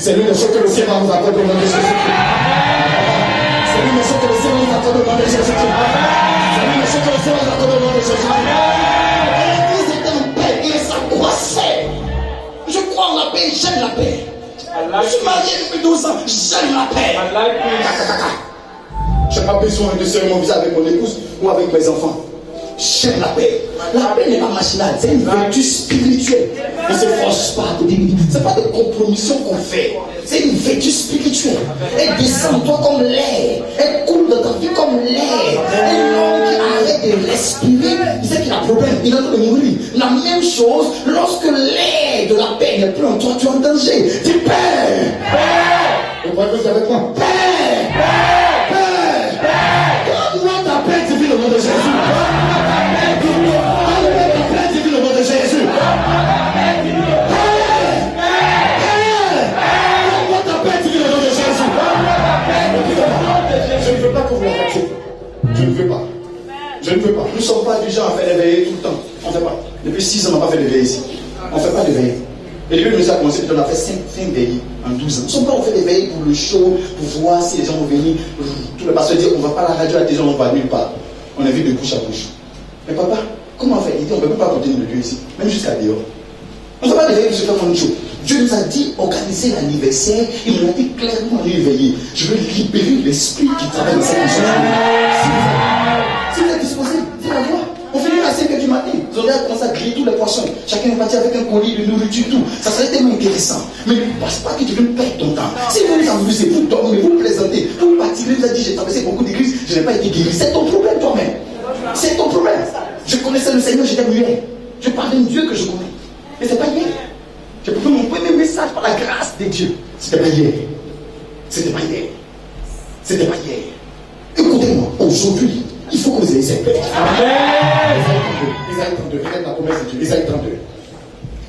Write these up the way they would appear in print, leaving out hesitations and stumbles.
C'est lui le seul que le ciel va vous accorder au nom de Jésus-Christ. C'est lui le seul que le ciel va vous accorder au nom de Jésus-Christ. C'est lui le seul que le ciel va vous accorder au nom de Jésus-Christ. L'église était en paix et ça croissait. Je crois en la paix, j'aime la paix. Je suis marié depuis 12 ans, j'aime la paix. Je n'ai pas besoin de serrer mon visage avec mon épouse ou avec mes enfants. J'aime la paix. La paix n'est pas machinale, c'est une vertu spirituelle. On ne se force pas à côté. Ce n'est pas de compromission qu'on fait. C'est une vertu spirituelle. Elle descend en toi comme l'air. Elle coule dans ta vie comme l'air. Un homme qui arrête de respirer, il sait qu'il a un problème, il est en train de mourir. La même chose, lorsque l'air de la paix n'est plus en toi, tu es en danger. Dis paix. Paix. Vous pouvez dire avec moi. Paix. Paix. Paix. Donne-moi ta paix, divine au nom de Jésus. Je ne veux pas. Je ne veux pas. Nous ne sommes pas du genre à faire des veillées tout le temps. On ne fait pas. Depuis 6 ans, on n'a pas fait de veillées ici. On ne fait pas de veillées. Et le nous a commencé, on a fait 5 veillées en 12 ans. Nous ne sommes pas en fait des veillées pour le show, pour voir si les gens vont venir. Tout le pasteur dit on ne va pas à la radio, à la télévision, on ne va nulle part. On invite de bouche à bouche. Mais papa, comment on fait? Il dit on ne peut pas contenir le Dieu ici, même jusqu'à dehors. On ne fait pas de veillées pour se faire mon show. Dieu nous a dit organiser l'anniversaire. Il nous a dit clairement une veillée. Je veux libérer l'esprit qui travaille dans cette mission. Si vous êtes disposé, dites la voix. On finit à 5h du matin. Vous aurez commencé à griller tous les poissons. Chacun est parti avec un colis de nourriture, tout. Ça serait tellement intéressant. Mais ne passe pas que tu veux perdre ton temps. Si vous vous amusez, vous dormez, vous plaisantez, vous partirez, vous avez dit j'ai traversé beaucoup d'églises, je n'ai pas été guéri. C'est ton problème toi-même. C'est ton problème. Je connaissais le Seigneur, j'étais muet. Je parlais d'un Dieu que je connais. Mais c'est pas hier. J'ai pris mon premier message par la grâce de Dieu. C'était pas hier. C'était pas hier. C'était pas hier. Écoutez-moi, aujourd'hui, il faut que vous ayez cette paix. Amen. Isaïe 32, regarde la promesse de Dieu. Isaïe 32,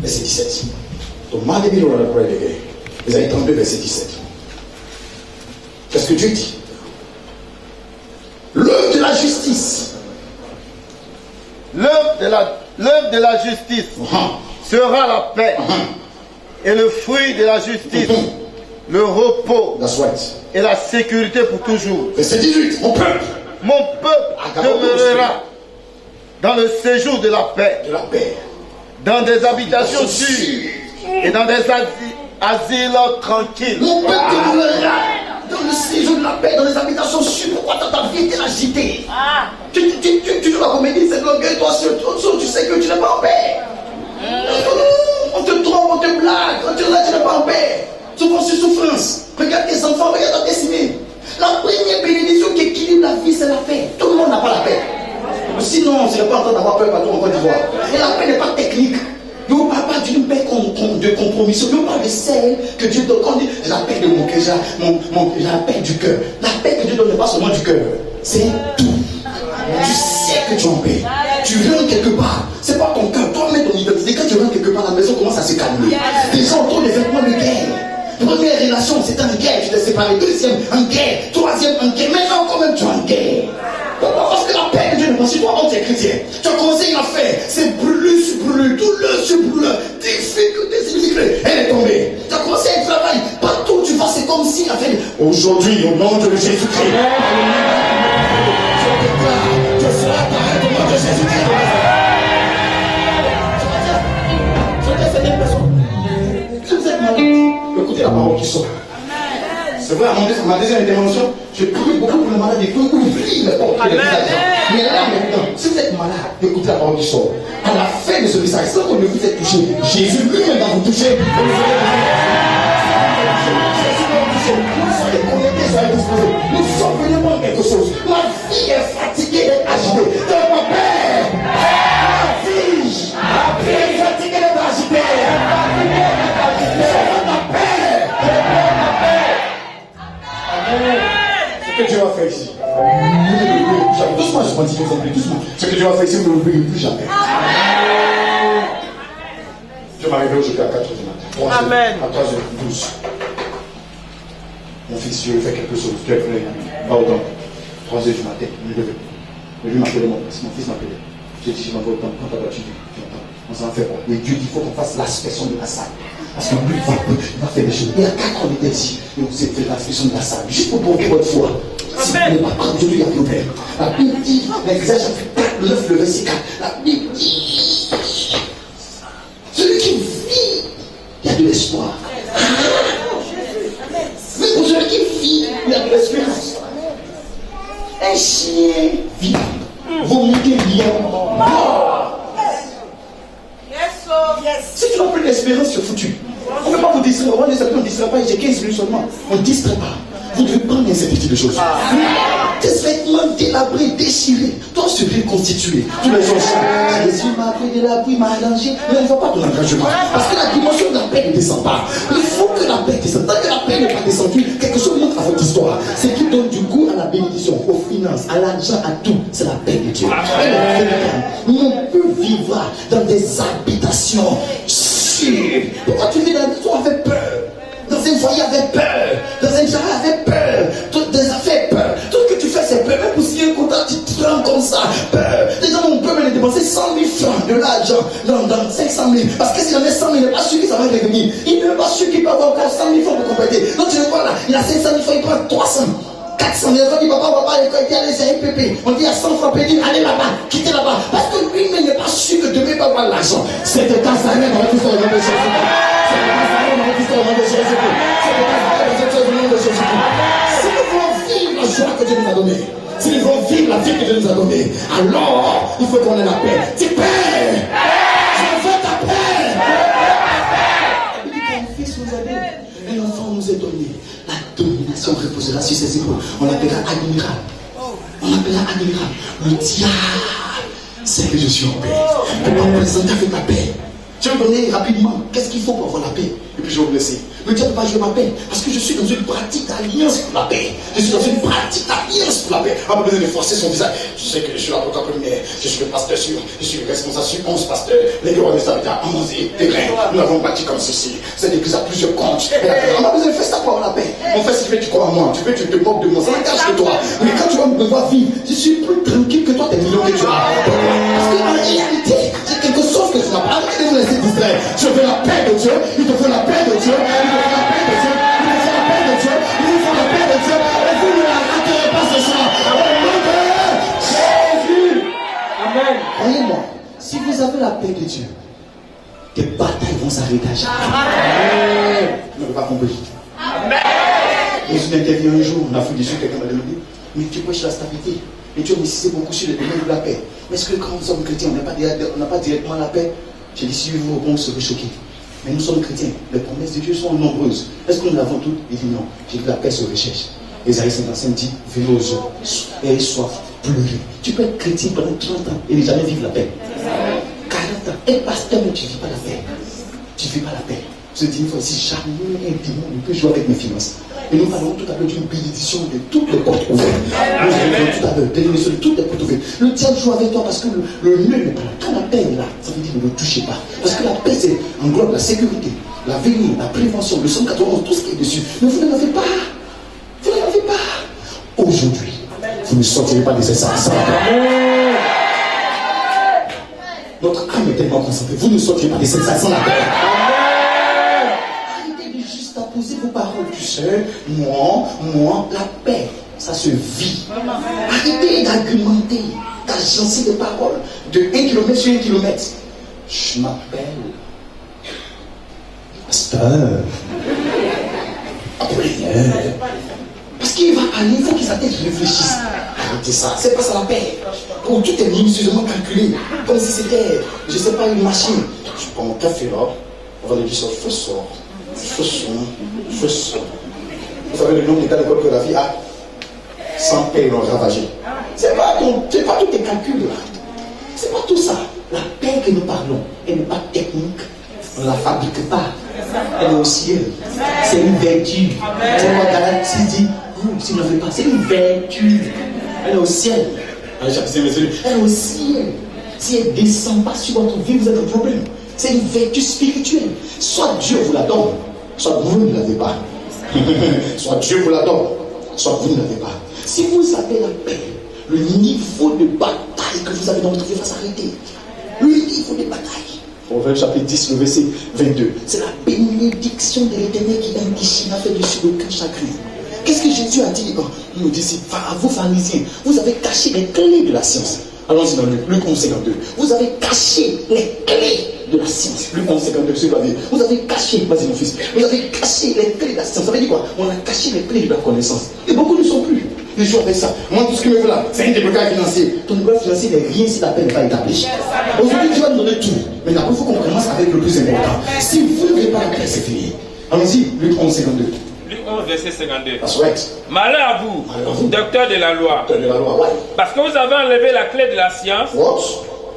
verset 17. Donc, Isaïe 32, verset 17. Qu'est-ce que Dieu dit? L'œuvre de la justice. L'œuvre de la justice sera la paix. Et le fruit de la justice, le repos et la sécurité pour toujours. Verset 18, mon peuple demeurera dans le séjour de la paix, dans des habitations sûres et dans des asiles tranquilles. Mon peuple demeurera dans le séjour de la paix, dans des habitations sûres. Pourquoi ta vie est agitée? Tu joues la comédie, c'est l'orgueil, toi seul, tu sais que tu n'es pas en paix. On te trompe, on te blague, on te dit tu n'es pas en paix. Souvent sur souffrance. Regarde tes enfants, regarde ta destinée. La première bénédiction qui équilibre la vie, c'est la paix. Tout le monde n'a pas la paix. Sinon, on ne serait pas en train d'avoir peur partout en Côte d'Ivoire. Et la paix n'est pas technique. Nous ne parlons pas d'une paix de compromission. Nous parlons de celle que Dieu donne. Quand on dit la paix de mon cœur, la paix du cœur. La paix que Dieu donne n'est pas seulement du cœur. C'est tout. Tu sais que tu es en paix. Tu rentres quelque part. C'est pas ton cœur. Toi-même, ton identité. Quand tu rentres quelque part, la maison commence à se calmer. Les gens ont des vêtements de guerre. Première relation, c'était en guerre. Tu t'es séparé. Deuxième, en guerre. Troisième, en guerre. Maintenant, quand même, tu es en guerre. Pourquoi? Parce que la paix de Dieu n'est pas sur toi quand tu es chrétien. Tu as commencé une affaire. C'est brûlé sur brûlé. Douleur sur douleur. Difficulté sur difficulté. Elle est tombée. Tu as commencé un travail. Partout où tu vas, c'est comme si la paix. Aujourd'hui, au nom de Jésus-Christ. Tu seras pareil au nom de Jésus-Christ. Si vous êtes malade, écoutez la parole qui sort. C'est vrai, à ma deuxième intervention, je prie beaucoup pour les malades et pour ouvrir les portes. Mais là, maintenant, si vous êtes malade, écoutez la parole qui sort. À la fin de ce message, sans qu'on ne vous ait touché, Jésus lui-même va vous toucher. Soyez connectés, soyez disposés. Nous sommes venus pour quelque chose. Ma fille est fatiguée d'être agitée. Donc mon père, ma fille est fatiguée d'être agitée. Ce que Dieu va faire ici, doucement, je continue doucement. Ce que Dieu va faire ici, vous ne l'oubliez plus jamais. Je m'arrive aujourd'hui à 4h du matin. Amen. À 3h12. Mon fils, je vais faire quelque chose. Tu es prêt? Pas autant. 3h du matin, je me levais. Lui m'appelait, mon fils m'appelait. J'ai dit, je m'en vais autant. Quand tu entends, on s'en fait quoi? Et Dieu dit, il faut qu'on fasse l'inspection de la salle. Parce que lui, il va faire des choses. Il y a 4 ans, on était ici. Et on s'est fait l'inspection de la salle. Juste pour prouver votre foi. Si vous ne pas prendre, aujourd'hui, il y a problème. La Bible dit, l'Exercice chapitre 4, 9, le verset 4. La Bible dit, celui qui vit, il y a de l'espoir. Mais pour celui qui vit, il y a de l'espérance. Un chien vit. Vaut mieux qu'un lion mort. Si tu n'as plus d'espérance, tu es foutu. On ne peut pas vous distraire. On ne distraire pas. J'ai 15 minutes seulement. On ne distrait pas. Vous devez prendre un certain type de choses. Tes vêtements délabrés, déchirés, doivent se reconstituer. Tous les gens sont. Jésus m'a pris de la pluie, m'a arrangé. Mais on ne voit pas ton engagement. Parce que la dimension de la paix ne descend pas. Il faut que la paix descende. Tant que la paix n'est pas descendue, quelque chose manque à votre histoire. Ce qui donne du goût à la bénédiction, aux finances, à l'argent, à tout, c'est la paix de Dieu. Et on peut vivre dans des habitations sûres. Pourquoi tu vis dans une maison avec peur? Dans un foyer avec peur, dans un jardin avec peur, toutes des affaires peur, tout ce que tu fais c'est peur, même pour signer un contrat tu te rends comme ça, peur. Les gens ont peur de dépenser 100 000 francs de l'argent dans 500 000, parce que s'il en a 100 000, il n'est pas sûr que ça va revenir, il n'est pas sûr qu'il peut avoir encore 100 000 francs pour compléter. Donc tu le vois là, il a 500 000 francs, il prend 300. 400 000 francs, il dit papa, il a laissé un pépé. On dit à 100 francs, il dit allez là-bas, quittez là-bas. Parce que lui-même n'est pas sûr que demain il va avoir l'argent. C'est de temps à rien dans tout ça, au nom de Jésus. C'est de temps à rien dans tout ça, au nom de Jésus. C'est de temps à rien dans tout ça, au nom de Jésus. Si nous voulons vivre la joie que Dieu nous a donnée, si nous voulons vivre la vie que Dieu nous a donnée, alors il faut qu'on ait la paix. Tu paix! Je veux ta paix! Il dit qu'un fils nous a donné, un enfant nous est donné. La domination reposera sur ses épaules. On l'appellera admirable. On l'appellera admirable. Le diable sait que je suis en paix. Tu peux présenter avec ta paix. Je vais vous donner rapidement qu'est-ce qu'il faut pour avoir la paix. Et puis je vais vous laisser. Le diable ne peut pas jouer ma paix. Parce que je suis dans une pratique d'alliance pour la paix. Je suis dans une pratique d'alliance pour la paix. On n'a pas besoin de forcer son visage. Je sais que je suis l'avocat communautaire. Je suis le pasteur sûr. Je suis le responsable sur 11 pasteurs. Les bureaux de stabilité à 11 et des grains. Nous avons bâti comme ceci. Cette église a plusieurs comptes. On n'a pas besoin de faire ça pour avoir la paix. En fait, si tu veux, tu crois en moi. Tu veux, tu te moques de moi. Ça n'engage que toi. Mais quand tu vas me voir vivre, je suis plus tranquille que toi, tes millions que tu as. Parce qu'en réalité, c'est quelque chose que tu n'as pas. Arrêtez de vous laisser distraire. Je veux la paix de Dieu. Il te faut la paix de Dieu. Il te faut la paix de Dieu. Il te faut la paix de Dieu. Il te faut la paix de Dieu. Et vous ne la raterez pas ce soir. Au nom de Jésus. Amen. Croyez-moi, si vous avez la paix de Dieu, tes batailles vont s'arrêter à jamais. Vous n'avez pas compris. Amen. Dans une interview un jour, on a fait des choses, quelqu'un m'a demandé, mais tu prêches la stabilité. Et tu as insisté beaucoup sur le domaine de la paix. Mais est-ce que quand nous sommes chrétiens, on n'a pas directement la paix? J'ai dit, si vous répondez, vous serez choqués. Mais nous sommes chrétiens. Les promesses de Dieu sont nombreuses. Est-ce que nous l'avons toutes? Il dit non. J'ai dit, la paix se recherche. Ésaïe 55 dit, venez aux eaux, ayez soif, pleurez. Tu peux être chrétien pendant 30 ans et ne jamais vivre la paix. 40 ans. Et pasteur, mais tu ne vis pas la paix. Tu ne vis pas la paix. Je dis une fois ici, jamais un démon ne peut jouer avec mes finances. Et nous parlons tout à l'heure d'une bénédiction de toutes les portes ouvertes. Nous allons tout à l'heure bénédiction de toutes les portes ouvertes. Le diable joue avec toi parce que le nœud n'est pas là. Quand la paix est là, ça veut dire ne le touchez pas. Parce que la paix, c'est englobe la sécurité, l'avenir, la prévention, le 191, tout ce qui est dessus. Mais vous ne l'avez pas. Vous ne l'avez pas. Aujourd'hui, vous ne sortirez pas de ces salles sans la paix. Notre âme est tellement concentrée. Vous ne sortirez pas de ces salles sans la paix. Posez vos paroles, tu sais, moi, la paix, ça se vit. Arrêtez d'argumenter, d'agencer des paroles de 1 km sur 1 km. Je m'appelle pasteur, Apollinaire. Parce qu'il va aller, il faut qu'il s'attelle, réfléchisse. Arrêtez ça. C'est pas ça la paix. Où tout est minutieusement calculé. Comme si c'était, je sais pas, une machine. Je prends mon café là. On va lui dire ça. Fais ça. Vous savez le nombre d'états de code que la vie a sans paix l'ont ravagé. C'est pas tous tes calculs là. C'est pas tout ça. La paix que nous parlons, elle n'est pas technique. On ne la fabrique pas. Elle est au ciel. C'est une vertu. C'est quoi Galates dit, si vous ne le faites pas, c'est une vertu. Elle est au ciel. Elle est au ciel. Si elle ne descend pas sur votre vie, vous avez un problème. C'est une vertu spirituelle. Soit Dieu vous la donne, soit vous ne l'avez pas. Soit Dieu vous la donne, soit vous ne l'avez pas. Si vous avez la paix, le niveau de bataille que vous avez dans votre vie va s'arrêter. Le niveau de bataille. Proverbe chapitre 10, le verset 22. C'est la bénédiction de l'Éternel qui a fait dessus aucun chagrin. Qu'est-ce que Jésus a dit aux disciples? À vous pharisiens, vous avez caché les clés de la science. Allons-y dans Luc 11:52. Vous avez caché les clés de la science. Luc 11:52, c'est pas dire. Vous avez caché, vas-y mon fils, vous avez caché les clés de la science. Ça veut dire quoi? On a caché les clés de la connaissance. Et beaucoup ne sont plus. Je joue avec ça. Moi, tout ce que je veux là, c'est un débloquage financier. Ton débloquage financier n'est rien si la paix n'est pas établie. Aujourd'hui, tu vas nous donner tout. Mais d'abord, il faut qu'on commence avec le plus important. Si vous n'avez pas la paix, c'est fini. Allons-y, Luc 11:52. Luc 11, verset 52. That's right. Malheur à vous, docteur de la loi. Docteur de la loi, ouais. Parce que vous avez enlevé la clé de la science. What?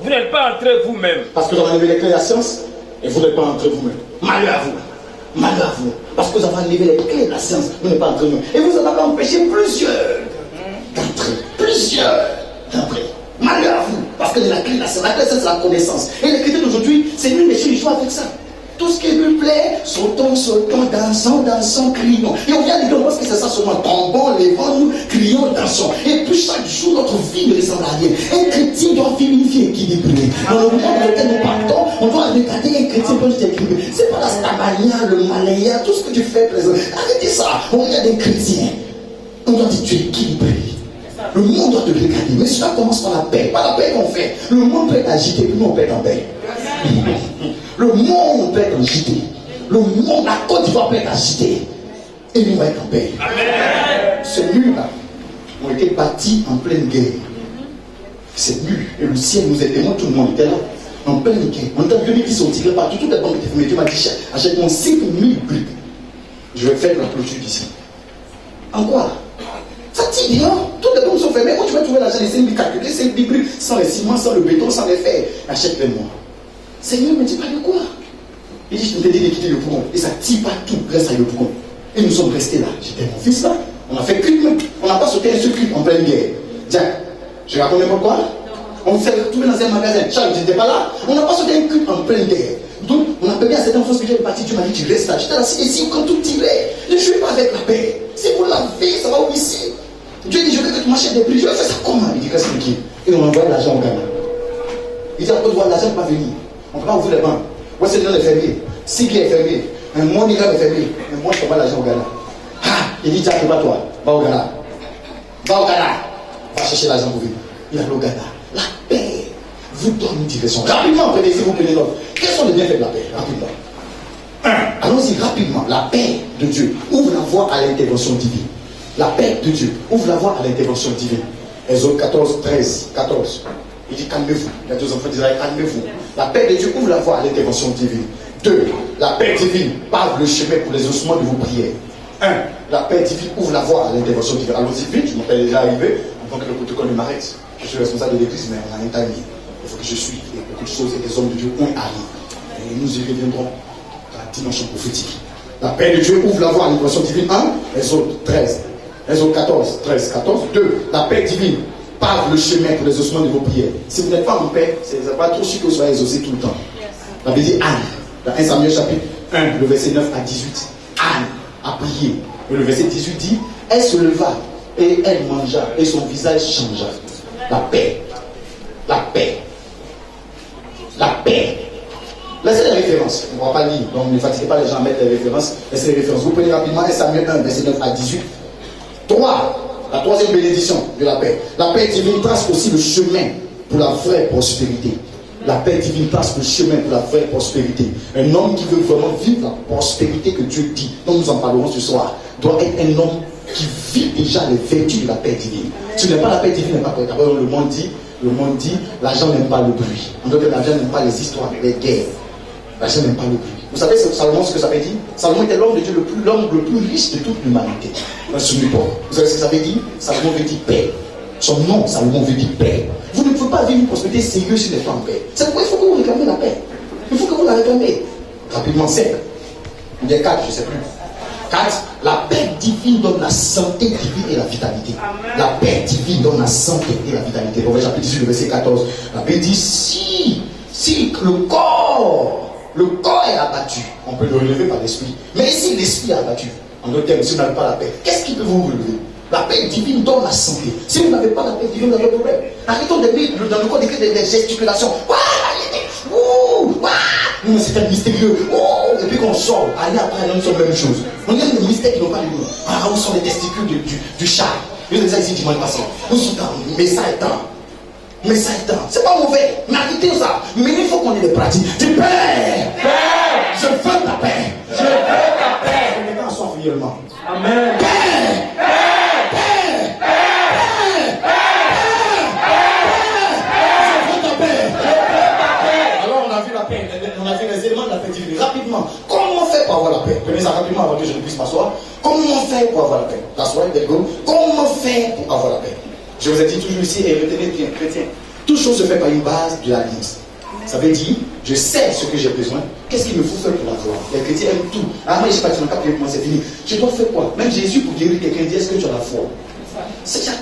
Vous n'êtes pas entré vous-même. Parce que vous avez enlevé les clés de la science et vous n'êtes pas entré vous-même. Malheur à vous. Malheur à vous. Parce que vous avez enlevé les clés de la science, vous n'êtes pas entré vous-même. Et vous en avez empêché plusieurs d'entrer. Plusieurs d'entrer. Malheur à vous. Parce que la clé de la science, c'est la connaissance. Et les chrétiens d'aujourd'hui, c'est nul mais je joue avec ça. Tout ce qui lui plaît, sautons, dansons, crions. Et on vient de dire, parce que c'est ça seulement, tombons, levons-nous, crions, dansons. Et puis chaque jour, notre vie ne ressemble à rien. Un chrétien doit vivre une vie équilibrée. Dans le monde dans lequel nous partons, on doit regarder un chrétien comme je équilibré. C'est pas la stamania, le malaya, tout ce que tu fais présent. Arrêtez ça. On regarde un chrétien. On doit dire, tu es équilibré. Le monde doit te regarder. Mais cela commence par la paix. Par la paix qu'on fait. Le monde peut être agité, puis nous on peut être en paix. Le monde peut être agité. Le monde, la Côte d'Ivoire peut être agitée. Et nous on va être en paix. Ces murs-là ont été bâtis en pleine guerre. Ces murs, et le ciel nous est témoin, tout le monde était là. En pleine guerre. On entend venir qui sont tirés partout. Tout est bon. Mais Dieu m'a dit, achète-moi 5000 briques. Je vais faire la clôture d'ici. En quoi? Ça tire bien. Toutes les bombes sont fermées. Où tu vas trouver l'argent? Les 5000 calculés, 5000 briques, sans les ciments, sans le béton, sans les fers. Achète-les-moi. Seigneur me dit pas de quoi. Il dit, je t'ai dit de quitter le Pougon. Et ça tire partout grâce à le Pougon. Et nous sommes restés là. J'étais mon fils là. On a fait crime. On n'a pas sauté un seul crime en pleine guerre. Jack, je raconte pourquoi? On s'est retrouvé dans un magasin. Charles, j'étais pas là. On n'a pas sauté un crime en pleine guerre. Donc, on a payé à cette enfance que j'ai parti. Dieu m'a dit, tu restes là. J'étais assis ici quand tout tirait. Ne jouez pas avec la paix. Si vous l'avez, ça va où ici? Dieu dit, je veux que tu m'achètes des prix. Je vais faire ça comment? Il dit, reste tranquille. Et on envoie l'argent au Ghana. Il dit, à cause de l'argent ne peut pas venir. On ne peut pas ouvrir les banques. Où est-ce que les fermiers? Sigli est fermier. Un mois est fermier. Un mois, je ne peux pas l'argent au Ghana. Ah! Il dit, Jack, pas toi. Va au Ghana. Va au Ghana. Va chercher l'argent pour venir. Il va au Ghana. La paix vous donne une direction. Rapidement, prenez-y, vous prenez l'autre. Quels sont les bienfaits de la paix? Rapidement. Allons-y rapidement. La paix de Dieu ouvre la voie à l'intervention divine. La paix de Dieu ouvre la voie à l'intervention divine. Exode 14, 13, 14. Il dit calmez-vous. Il y a deux enfants d'Israël, calmez-vous. La paix de Dieu ouvre la voie à l'intervention divine. 2. La paix divine pave le chemin pour les ossements de vos prières. 1. La paix divine ouvre la voie à l'intervention divine. Allons-y vite, je m'appelle déjà arrivé avant que le protocole ne m'arrête. Je suis responsable de l'église, mais on a un timing. Il faut que je suive. Il y a beaucoup de choses et des hommes de Dieu ont arrivé. Et nous y reviendrons dans la dimension prophétique. La paix de Dieu ouvre la voie à l'intervention divine. 1. Exode 13. Exode 14, 13, 14. 2. La paix divine pave le chemin pour les ossements de vos prières. Si vous n'êtes pas en paix, ce n'est pas trop sûr que vous soyez exaucé tout le temps. La Bible dit Anne, dans 1 Samuel chapitre 1, le verset 9 à 18. Anne a prié. Et le verset 18 dit, elle se leva et elle mangea et son visage changea. La paix. La paix. La paix. Laissez les références. On ne va pas lire. Donc ne fatiguez pas les gens à mettre les références. Laissez les références. Vous prenez rapidement 1 Samuel 1, verset 9 à 18. 3. La troisième bénédiction de la paix. La paix divine trace aussi le chemin pour la vraie prospérité. La paix divine trace le chemin pour la vraie prospérité. Un homme qui veut vraiment vivre la prospérité que Dieu dit, dont nous en parlerons ce soir, doit être un homme qui vit déjà les vertus de la paix divine. Si tu n'as pas la paix divine, n'est pas prêt. D'abord, le monde dit, l'argent n'aime pas le bruit. En d'autres termes, l'argent n'aime pas les histoires, les guerres. L'argent n'aime pas le bruit. Vous savez, Salomon, ce que ça veut dire? Salomon était l'homme de Dieu, l'homme le plus riche de toute l'humanité. Vous savez ce que ça veut dire? Salomon veut dire paix. Son nom, Salomon veut dire paix. Vous ne pouvez pas vivre une prospérité sérieuse si vous n'êtes pas en paix. C'est pourquoi il faut que vous réclamez la paix. Il faut que vous la réclamez. Rapidement, 5. Il y a 4, je ne sais plus. 4. La paix divine donne la santé divine et la vitalité. Amen. La paix divine donne la santé et la vitalité. Proverbe chapitre 18, le verset 14. La paix dit si le corps est abattu, on peut le relever par l'esprit. Mais si l'esprit est abattu, en d'autres termes, si vous n'avez pas la paix, qu'est-ce qui peut vous relever? La paix divine donne la santé. Si vous n'avez pas la paix divine, vous avez un problème. Arrêtons de mettre dans le corps des gesticulations. Nous, c'est un mystérieux. Et puis qu'on sort, allez après, nous sommes la même chose. On a des mystères qui n'ont pas de nom. Où sont les testicules du chat? Je vous ai dit ça ici dimanche passé. Où sont mais ça est temps. Mais ça est temps. C'est pas mauvais. Méritez ça. Mais il faut qu'on ait des pratiques. Du Père, je veux ta paix. Je veux ta paix. Les gens sont réellement. Amen. On a vu les éléments de la paix divine. Rapidement, comment on fait pour avoir la paix? Prenez ça rapidement avant que je ne puisse m'asseoir. Comment on fait pour avoir la paix? T'asseoir, go. Comment on fait pour avoir la paix? Je vous ai dit toujours ici, et retenez bien, chrétien. Toute chose se fait par une base de l'alliance. Ça veut dire, je sais ce que j'ai besoin. Qu'est-ce qu'il me faut faire pour l'avoir? Les chrétiens aiment tout. Ah, moi, je ne sais pas, tu n'as pas pu c'est fini. Je dois faire quoi? Même Jésus, pour guérir quelqu'un, dit, est-ce que tu as la foi?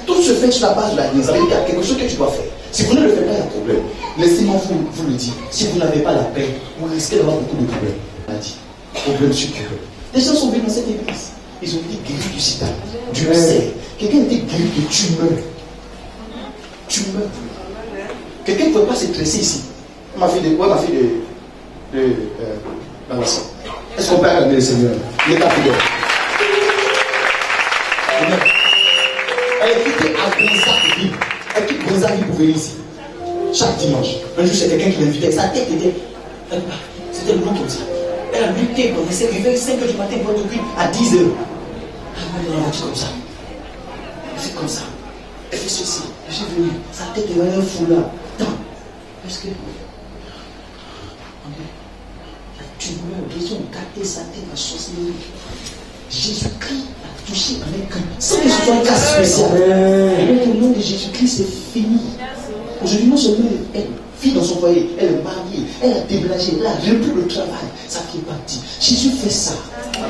Tout se fait sur la base de l'alliance. Ça veut dire qu'il y a quelque chose que tu dois faire. Si vous ne le faites pas, il y a un problème. Laissez-moi vous le dire. Si vous n'avez pas la paix, vous risquez d'avoir beaucoup de problèmes. On a dit. Problèmes structurels. Les gens sont venus dans cette église. Ils ont été guéris du sida, du cancer. Quelqu'un a été guéri de tumeur. Tumeur. Quelqu'un ne pouvait pas se dresser ici. Ma fille de est-ce qu'on peut acclamer le Seigneur? Il est appuyé. Elle est quittée à Gonzague. Elle quitte Gonzague pour venir ici. Chaque dimanche. Un jour, c'est quelqu'un qui m'invitait. Sa tête était. C'était loin comme ça. Elle a lutté pendant ses réveils 5 h du matin pour depuis à 10 h. Elle m'a dit comme ça. Elle fait comme ça. Elle fait ceci. Je suis venu. Sa tête est un foulard. Attends. Parce que. Tu meurs. Ils ont gâté sa tête à sorcellerie. Jésus-Christ a touché avec un. Sans que ce soit un cas spécial. Avec le nom de Jésus-Christ, c'est fini. Aujourd'hui, non seulement elle vit dans son foyer, elle est mariée, elle a déménagé, elle a repris le travail, sa fille est partie. Jésus fait ça. Il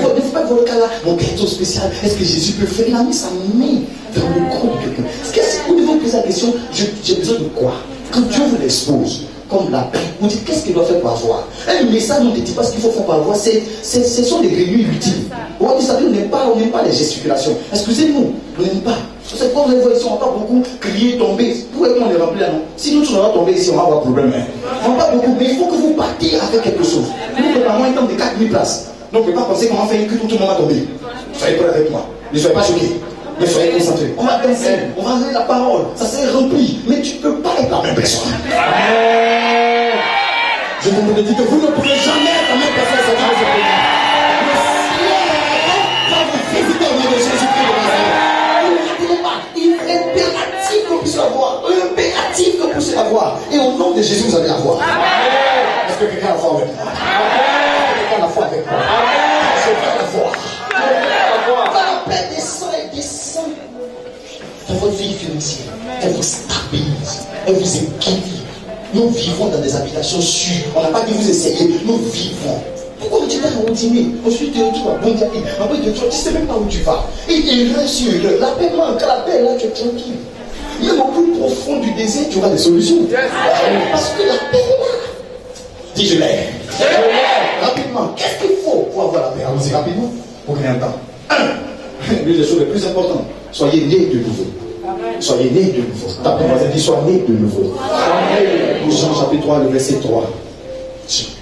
ne faut pas voir le cas là, mon cadeau spécial, est-ce que Jésus peut faire? Il a mis sa main dans le corps de quelqu'un. Vous devez poser la question, j'ai besoin de quoi? Quand Dieu vous l'expose, comme la paix, vous dites qu'est-ce qu'il doit faire pour avoir? Un message ne dit pas ce qu'il faut faire pour avoir, ce sont des réunions inutiles. On n'aime pas les gesticulations. Excusez-nous, on n'aime pas. C'est pour les voix ici, on ne va pas beaucoup crier, tomber. Pourquoi on les remplit là, non? Sinon, tu n'auras pas tombé ici, on va avoir problème. On ne va pas beaucoup, mais il faut que vous partiez avec quelque chose. Nous, préparons un temps de 4000 places. Donc, on ne peut pas penser qu'on va faire une culte où tout le monde va tomber. Soyez prêts avec moi. Ne soyez pas choqués. Mais soyez concentrés. On va danser, on va donner la parole. Ça s'est rempli. Mais tu ne peux pas être la même personne. Je vous dis que vous ne pourrez jamais être la même personne. Le ciel va vous visiter au nom de Jésus-Christ de Nazareth. Il est impératif que vous puissiez l'avoir. Impératif que vous puissiez l'avoir. Et au nom de Jésus, vous allez l'avoir. Est-ce que quelqu'un a la foi avec moi? Quelqu'un a la foi avec moi? Je veux la foi. La paix descend et descend dans votre vie financière. Elle vous stabilise. Elle vous équilibre. Nous vivons dans des habitations sûres. On n'a pas dit vous essayez. Nous vivons. Pourquoi tu vas au dîner? Ensuite, tu vas bon dire. Après, tu ne sais même pas où tu vas. Et erreur sur erreur. La paix manque. La paix là, tu es tranquille. Même au plus profond du désert, tu auras des solutions. Parce que la paix est là. Dis je l'ai. Rapidement, qu'est-ce qu'il faut pour avoir la paix? Allons-y rapidement. Pour gagner un temps. L'une des choses les plus importantes, soyez nés de nouveau. Soyez nés de nouveau. Tapez voisin, dit sois nés de nouveau. Jean chapitre 3, le verset 3.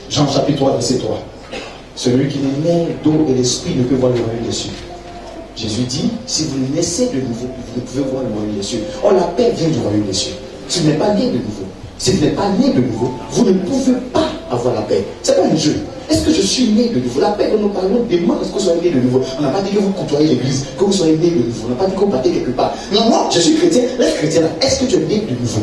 Jean chapitre 3, verset 3. Celui qui est né d'eau et l'esprit ne peut voir le royaume des cieux. Jésus dit, si vous naissez de nouveau, vous ne pouvez voir le royaume des cieux. Or la paix vient du royaume des cieux. Si vous n'êtes pas né de nouveau, si vous n'êtes pas né de nouveau, vous ne pouvez pas avoir la paix. Ce n'est pas un jeu. Est-ce que je suis né de nouveau? La paix dont nous parlons demande est-ce que vous soyez né de nouveau. On n'a pas dit que vous côtoyez l'église, que vous soyez né de nouveau. On n'a pas dit que vous partez quelque part. Non, moi, je suis chrétien. Laisse chrétien là. Est-ce que tu es né de nouveau?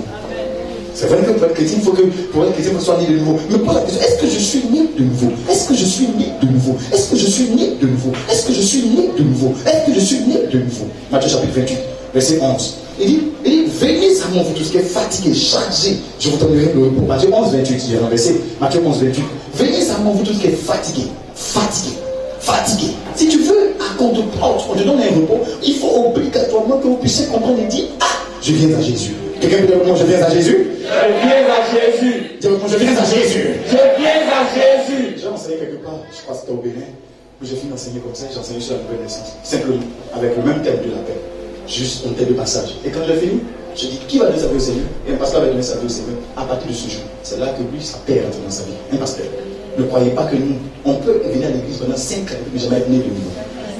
C'est vrai que pour être chrétien, il faut que pour être chrétien, il faut soit né de nouveau. Mais pose la question, est-ce que je suis né de nouveau? Est-ce que je suis né de nouveau? Est-ce que je suis né de nouveau? Est-ce que je suis né de nouveau? Est-ce que je suis né de nouveau? Matthieu chapitre 28, verset 11. Il dit, venez à moi, vous tous qui êtes fatigués, chargés, je vous donnerai le repos. Matthieu 11, 28, il y a un verset. Matthieu 11, 28. Venez à moi, vous tous qui êtes fatigués, fatigués, fatigués. Si tu veux, à qu'on te porte, on te donne un repos, il faut obligatoirement que vous puissiez comprendre et dire, ah, je viens à Jésus. Quelqu'un peut dire, moi, je viens à Jésus? Je viens à Jésus. Dis, moi, je viens à Jésus. Je viens à Jésus. J'ai enseigné quelque part, je crois que c'était au Bénin, où j'ai fini d'enseigner comme ça, j'ai enseigné sur la nouvelle naissance, simplement, avec le même thème de la paix. Juste un thème de passage. Et quand j'ai fini, je dis, qui va donner sa vie au Seigneur? Et un pasteur va donner sa vie au Seigneur. À partir de ce jour, c'est là que lui, sa paix rentre dans sa vie. Un pasteur. Ne croyez pas que nous, on peut venir à l'église pendant 5 ans et jamais être né de nouveau.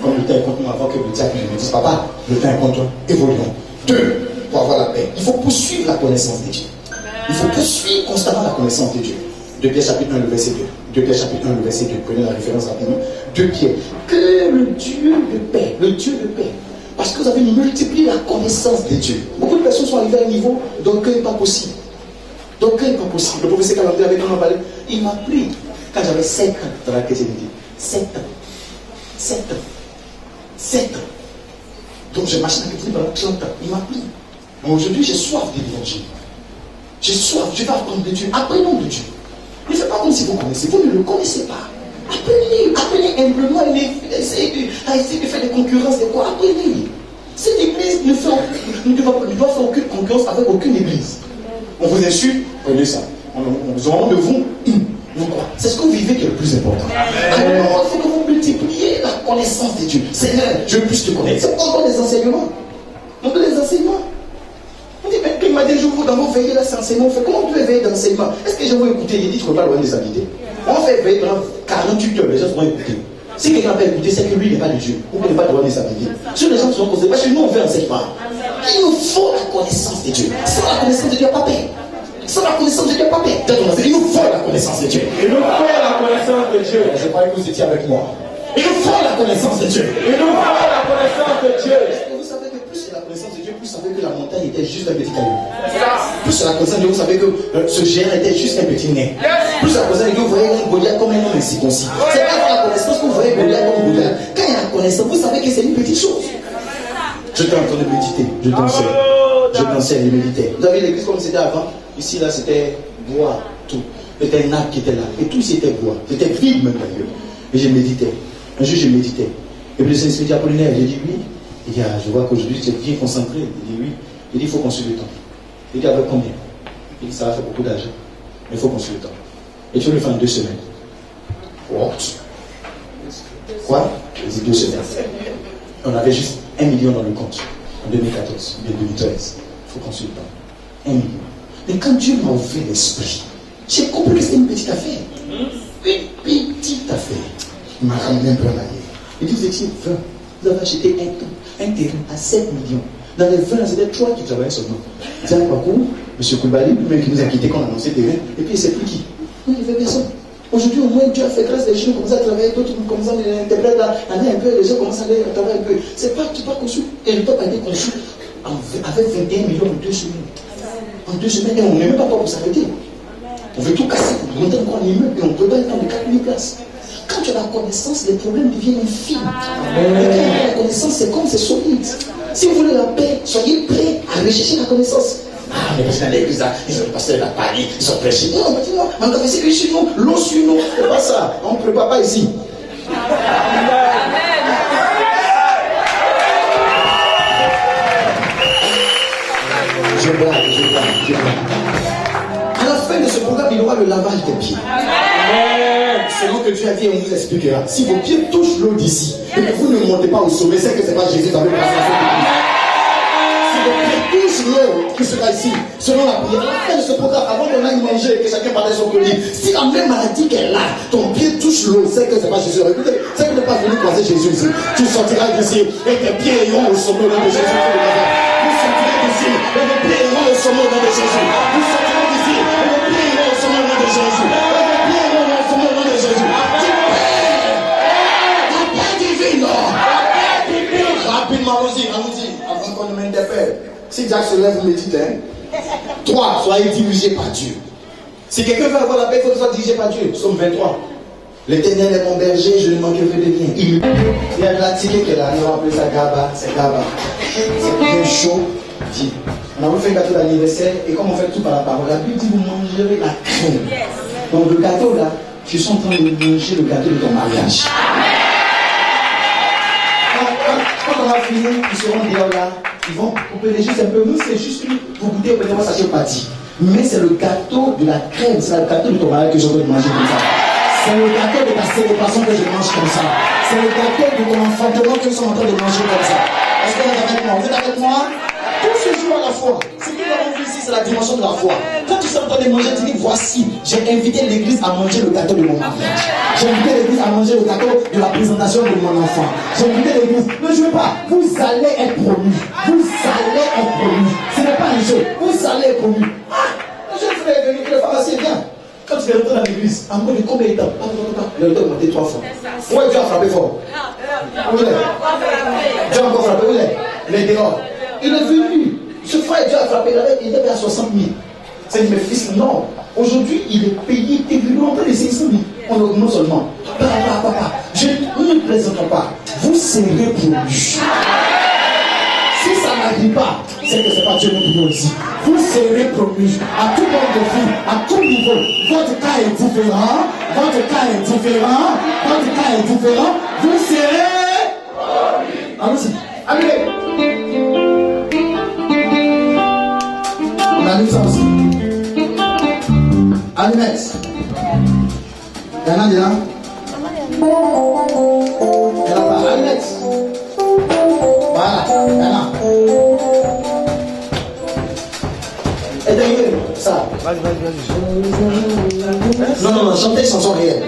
Comme le temps est contre moi avant que le diable me dise, papa, le temps est contre toi, évoluons. 2, pour avoir la paix, il faut poursuivre la connaissance de Dieu. Il faut poursuivre constamment la connaissance de Dieu. 2 Pierre chapitre 1, le verset 2. 2 Pierre chapitre 1, le verset 2. Prenez la référence rapidement. 2 Pierre. Que le Dieu de paix, le Dieu de paix, parce que vous avez multiplié la connaissance de Dieu. Beaucoup de personnes sont arrivées à un niveau donc il n'est pas possible. Donc il n'est pas possible. Le professeur Calamté avec qui on en parlait, il m'a pris quand j'avais 5 ans dans la chrétienté. 7 ans. 7 ans. 7 ans. Donc j'ai marché dans la chrétienté pendant 30 ans. Il m'a pris. Aujourd'hui j'ai soif de l'évangile. J'ai soif, je vais apprendre de Dieu. Apprenons de Dieu. Ne faites pas comme si vous connaissez. Vous ne le connaissez pas. Apprenez humblement et essayez de faire des concurrences de quoi. Apprenez. Cette église ne doit faire aucune concurrence avec aucune église. On vous insulte, prenez ça. On vous demande de vous croire. C'est ce que vous vivez qui est le plus important. Alors, il faut que vous multipliez la connaissance de Dieu. Seigneur, je veux plus te connaître. C'est pourquoi on donne des enseignements. On donne des enseignements. On dit, mais il m'a dit, je vous dans vos veillées là, c'est enseignement. On fait comment on peut veiller d'enseignement? Est-ce que je vais écouter? Il dit, tu ne peux pas loin des habités. On fait veiller pendant 48 heures, les gens vont écouter. Si quelqu'un n'a pas écouté, c'est que lui n'est pas de Dieu. Ou qu'il n'est pas droit de s'habiller. Si les gens sont posés, parce que nous on fait enseignement. Il nous faut la connaissance de Dieu. Sans la connaissance de Dieu, il n'y a pas paix. Sans la connaissance de Dieu, il n'y a pas paix. Il nous faut la connaissance de Dieu. Il nous faut la connaissance de Dieu. Je croyais que vous étiez avec moi. Il nous faut la connaissance de Dieu. Il nous faut la connaissance de Dieu. Vous savez que plus c'est la connaissance de Dieu, plus vous savez que la montagne était juste un petit caillou. Plus c'est la connaissance de Dieu, vous savez que ce géant était juste un petit nez. Plus la connaissance de Dieu, vous voyez un Goliath comme un homme incirconcis. C'est pas la connaissance que vous voyez Goliath comme Goliath. Quand il y a la connaissance, vous savez que c'est une petite chose. Je t'ai entendu méditer, je t'enseigne et méditer. Vous avez l'église comme c'était avant. Ici, là, c'était bois, tout. C'était un arbre qui était là. Et tout ici était bois. C'était vide même d'ailleurs. Et je méditais. Un jour, je méditais. Et puis le Saint-Esprit dit Apollinaire, j'ai dit oui. Il dit, je vois qu'aujourd'hui, tu es bien concentré. Il dit oui. Il dit, il faut qu'on suive le temps. Il dit, avec combien? Il dit, ça va faire beaucoup d'argent. Mais il faut qu'on suive le temps. Et tu veux le faire en 2 semaines. What? Quoi? Il dit 2 semaines. On avait juste 1 million dans le compte. En 2014, bien 2013. Il faut qu'on suive le temps. 1 million. Mais quand Dieu m'a ouvert l'esprit, j'ai compris que c'était une petite affaire. Une petite affaire. Il m'a ramené un peu en arrière. Il dit, vous étiez 20. Vous avez acheté un terrain à 7 millions. Dans les 20, c'était 3 qui travaillaient seulement. C'est un parcours, M. Koulibaly, lui-même qui nous a quittés quand on a annoncé le terrain. Et puis, il ne sait plus qui. Non, il n'y avait personne. Aujourd'hui, au moins, Dieu a fait grâce des gens commencent à travailler, d'autres commencent à l'interpréter, à aller un peu, les gens commencent à aller travailler un peu. C'est pas tu pas conçu. Et le peuple a été conçu avec 21 millions en 2 semaines. En 2 semaines, et on n'est même pas pour s'arrêter. On veut tout casser pour monter encore un immeuble et on peut pas être dans de 4000 places. Quand tu as la connaissance, les problèmes deviennent infimes. Mais quand tu as la connaissance, c'est comme c'est solide. Si vous voulez la paix, soyez prêts à rechercher la connaissance. Ah, mais parce que dans l'église, ils ont passé la Paris, ils ont prêché. Non, mais non, mais quand c'est que chez nous, l'eau sur nous, c'est pas ça. On ne prépare pas ici. Je blague. À la fin de ce programme, il y aura le lavage des pieds. Selon que Dieu a dit, on vous expliquera. Si vos pieds touchent l'eau d'ici, et que vous ne montez pas au sommet, c'est que ce n'est pas Jésus qui avait passé à cette église. Si vos pieds touchent l'eau qui sera ici, selon la prière, à la fin de ce programme, avant qu'on aille manger, que chacun parle de son colis, si la même maladie qu'elle a, ton pied touche l'eau, c'est que ce n'est pas Jésus. Écoutez, c'est que tu n'es pas venu croiser Jésus ici. Tu sortiras d'ici et tes pieds iront au sommet au nom de Jésus. Vous sortirez d'ici et vos pieds iront au sommet au nom de Jésus. Vous sortirez d'ici et vos pieds iront au sommet au nom de Jésus. Jésus. Si Jacques se lève, vous me dites, hein. 3, soyez dirigés par Dieu. Si quelqu'un veut avoir la paix, il faut qu'il soit dirigé par Dieu. Psaume 23. L'Éternel est mon berger, je ne manquerai de rien. Il y a de la ticket qui est là, on va appeler ça Gaba, c'est Gaba. C'est bien chaud. Dit. On a fait un gâteau d'anniversaire et comme on fait tout par la parole, la Bible dit vous mangerez la crème. Donc le gâteau là, je suis en train de manger le gâteau de ton mariage. Quand on va finir, ils seront dehors là, ils vont couper les juste un peu. Nous c'est juste pour goûter, peut-être moi ça c'est pas dit. Mais c'est le gâteau de la crème, c'est le gâteau de ton mariage que j'ai envie de manger comme ça. C'est le gâteau de ta célébration que je mange comme ça. C'est le gâteau de ton enfantement que nous sommes en train de manger comme ça. Est-ce que vous êtes avec moi? Vous êtes avec moi? Tout se joue à la foi. Ce que nous avons vu ici, c'est la dimension de la foi. Quand tu es en train de manger, tu dis voici, j'ai invité l'église à manger le gâteau de mon mariage. J'ai invité l'église à manger le gâteau de la présentation de mon enfant. J'ai invité l'église. Ne jouez pas. Vous allez être promus. Vous allez être promus. Ce n'est pas un jeu. Vous allez être promus. Le jeune frère est venu, que le pharmacien vient. Quand tu es rentré dans l'église, en mode de combien de temps? Il a monté 3 fois. Où est Dieu a frappé fort? Où il est? Dieu a encore frappé. Où il est? Il est dehors. Il est venu. Ce frère, Dieu a frappé. Il était à 60 000. C'est dit, mes fils, non. Aujourd'hui, il est payé. Il est en train de 600 000. On augmente seulement. Papa, je ne plaisante pas. Vous serez promus. Si ça n'arrive pas, c'est que ce n'est pas Dieu nous ici. Vous serez promus à tout monde de vie, à tout niveau. Votre cas est différent. Votre cas est différent. Votre cas est différent. Vous serez promus. Allons-y. Allez. On allume ça aussi. Allumette. Il y en a déjà. Il y en a pas. Allumette. Voilà. Il y en a. Éteignez ça. Vas-y. Non, chantez chanson réelle.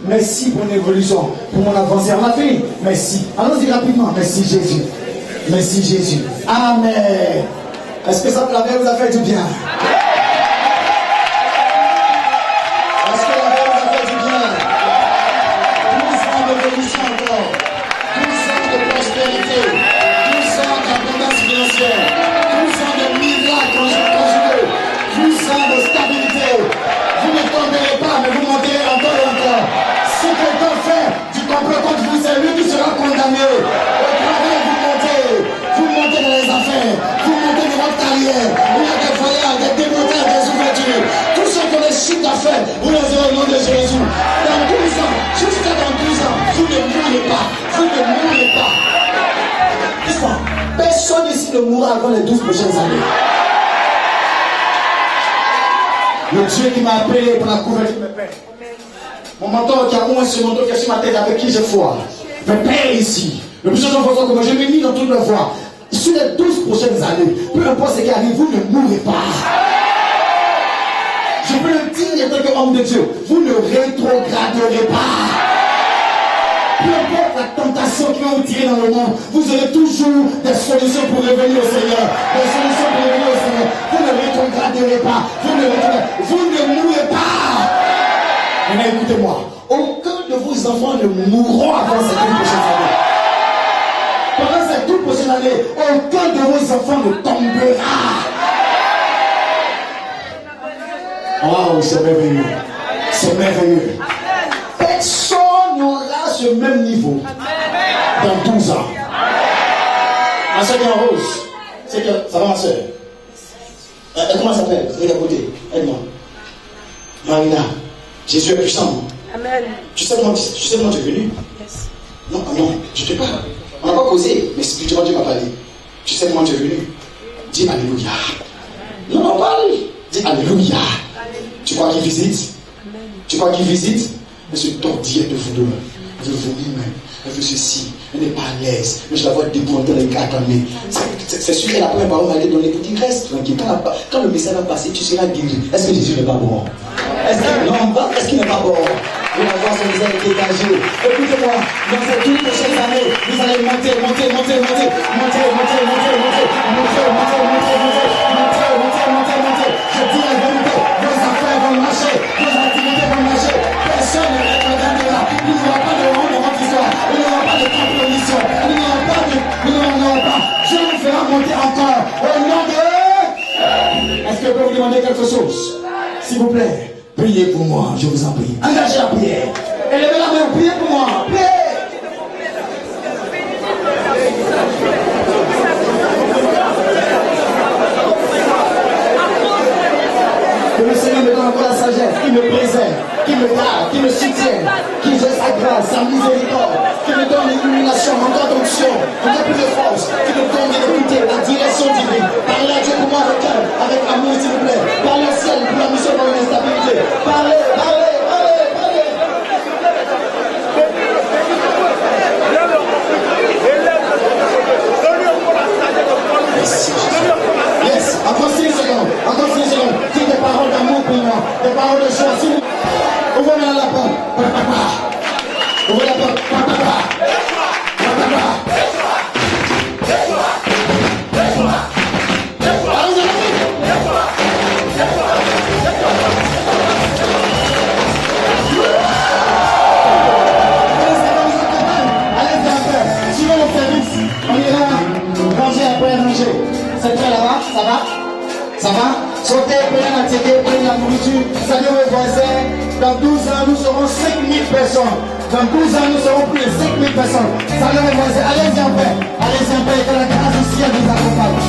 Merci pour mon évolution, pour mon avancée. On a fini. Merci. Allons-y rapidement. Merci Jésus. Merci Jésus. Amen. Est-ce que ça vous a fait du bien? Est-ce que la paix vous a fait du bien? 12 ans d'évolution encore. 12 ans de prospérité. 12 ans d'abondance financière. 12 ans de miracles conjugaux. 12 ans de stabilité. Vous ne tomberez pas, mais vous monterez encore et encore. Si quelqu'un fait du complot contre vous, c'est lui qui sera condamné. Au travail, vous montez dans les affaires, vous montez dans votre carrière. Il y a des voyages, des démontages, des ouvertures. Tous ceux qui ont des chiffres d'affaires, vous les aurez au nom de Jésus. Dans 12 ans, jusqu'à dans 12 ans, vous ne mourrez pas. Vous ne mourrez pas. Dis-moi, personne ici ne mourra avant les 12 prochaines années. Le Dieu qui m'a appelé pour la couverture me paie. Mon mentor qui a au moins ce mentor qui est sur ma tête avec qui j'ai foi me paie ici. Le plus souvent, que moi je me mis dans toute la foi. Sur les 12 prochaines années, peu importe ce qui arrive, vous ne mourrez pas. Je peux le dire en tant qu'homme de Dieu, vous ne rétrograderez pas. Peu importe la tentation qui va vous tirer dans le monde, vous aurez toujours des solutions pour revenir au Seigneur. Des solutions pour revenir au Seigneur. Vous ne rétrograderez pas. Vous ne mourrez pas. Mais écoutez-moi, aucun de vos enfants ne mourront avant ces 12 prochaines années. Pendant ces 12 prochaines années, aucun de vos enfants ne tombera. Oh, c'est merveilleux. C'est merveilleux. Personne n'aura ce même niveau dans 12 ans. Ma soeur qui est en rose, c'est que ça va, ma soeur. Comment ça s'appelle? Regarde à côté, aide-moi. Marina, Jésus est puissant. Amen. Tu sais comment tu es venu? Yes. Non, je te parle. On n'a pas causé, mais spirituellement Dieu m'a parlé. Tu sais comment tu es venu? Dis Alléluia. Non, parle. Dis Alléluia. Tu crois qu'il visite? Amen. Tu crois qu'il visite? Mais ce tordier de vous deux, elle veut vomir même. Elle veut ceci. Elle n'est pas à l'aise. Mais je la vois debout en train de calmer. C'est sûr qu'elle a pas un parole d'aller donner pour qu'il reste tranquille. Quand le message va passer, tu seras guéri. Est-ce que Jésus n'est pas bon? Est-ce qu'il n'est pas bon? Et la grâce vous est dégagée. Écoutez-moi, dans ces toutes prochaines années, vous allez monter. Je dis la vérité, vos affaires vont marcher, vos activités vont marcher. Personne ne regardera. Il n'y aura pas de honte dans votre histoire. Il n'y aura pas de compromission. Il n'y aura pas. Je vous ferai monter encore. Au nom de... Est-ce que je peux vous demander quelque chose? S'il vous plaît, priez pour moi, je vous en prie. Engagez la prière. Élevez la main, priez pour moi. Priez. Que le Seigneur me donne encore la sagesse, qui me préserve, qui me garde, qui me soutient, qui gère sa grâce, sa miséricorde, qui me donne l'illumination, encore d'onction, encore plus de force, qui me donne d'écouter la direction divine. Parlez à Dieu pour moi avec amour, s'il vous plaît. Parlez au ciel pour la mission dans l'instabilité. Parlez. Yes, encore 6 secondes. Dis des paroles d'amour pour moi, des paroles de joie. Si vous ouvrez la porte, ouvrez la porte, c'est prêt là-bas? Ça va? Sautez, prenez la télé, prenez la nourriture. Salut mes voisins. Dans 12 ans, nous serons 5000 personnes. Dans 12 ans, nous serons plus de 5000 personnes. Salut mes voisins. Allez-y en paix. Que la grâce du ciel vous accompagne.